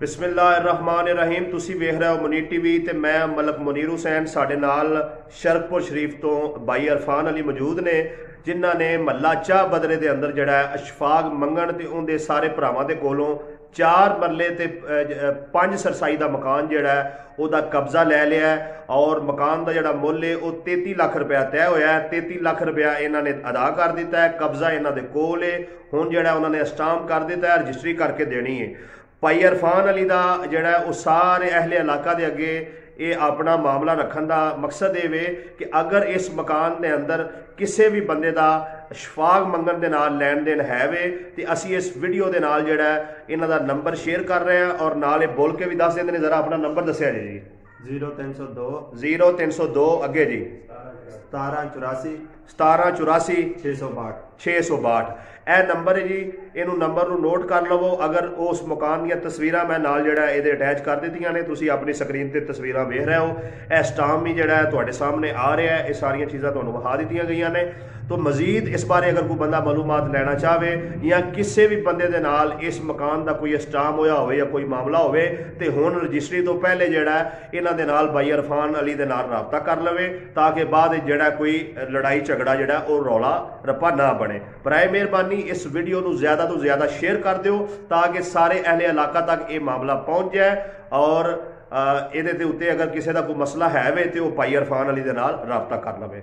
बिस्मिल्लाहिर्रहमानिर्रहीम। तुसी वेख रहे हो मुनीर टीवी ते मैं मलक मुनीर हुसैन। साडे नाल शरकपुर शरीफ तो भाई इरफान अली मौजूद ने, जिन्हां ने महला चाह बदरे के अंदर जड़ा अशफाक मंगण ते उनके सारे भरावां दे कोलों 4 मरले ते 5 सरसाई का मकान जड़ा है कब्जा लै लिया है और मकान का जड़ा मुल है वह 33 लाख रुपया तय होया है। 33 लाख रुपया इन्होंने अदा कर दिता है। कब्जा इन्हों के कोल है, हुण जड़ा उन्होंने स्टांप कर दिता है, रजिस्ट्री करके देनी है। भाई इरफान अली का जड़ा वो सारे अहले इलाका के अगे ये अपना मामला रखने का मकसद ये वे कि अगर इस मकान के अंदर किसी भी बंदे का अशफाक मंगण के नाल लैन देन है वे तो असी इस वीडियो के नाल जड़ा इन्हां दा नंबर शेयर कर रहे हैं और नाल बोल के भी दस देंगे। जरा अपना नंबर दसिया जी। 0302 अगे जी 1784 662 ए नंबर है जी। इनू नंबर नू नोट कर लवो। अगर उस मकान दी तस्वीरां मैं नाल जड़ा ये अटैच कर दित्तियां ने, तुसी अपनी स्क्रीन ते तस्वीरां वेख रहे हो। यह स्टांप भी जड़ा तुहाडे सामने आ रहा है। ये सारियां चीज़ां तुहानू विखा दित्तियां गईयां ने। तो मजीद इस बारे अगर कोई बंदा मालूमात लेना चाहे या किसी भी बंदे दे नाल इस मकान का कोई स्टांप होया होवे या कोई मामला होवे तो हुण रजिस्ट्री तो पहले जड़ा इन्हां दे नाल भाई इरफान अली दे नाल राबता कर लवे, ताकि बाद जड़ा कोई लड़ाई झगड़ा जड़ा और रौला रप्पा ना बने। बराए मेहरबानी इस वीडियो को ज़्यादा तो ज़्यादा शेयर कर दो ताकि सारे अहले इलाका तक ये मामला पहुँच जाए और ये उत्ते अगर किसी का कोई मसला है वे तो भाई इरफान अली दे नाल राबता कर लवे।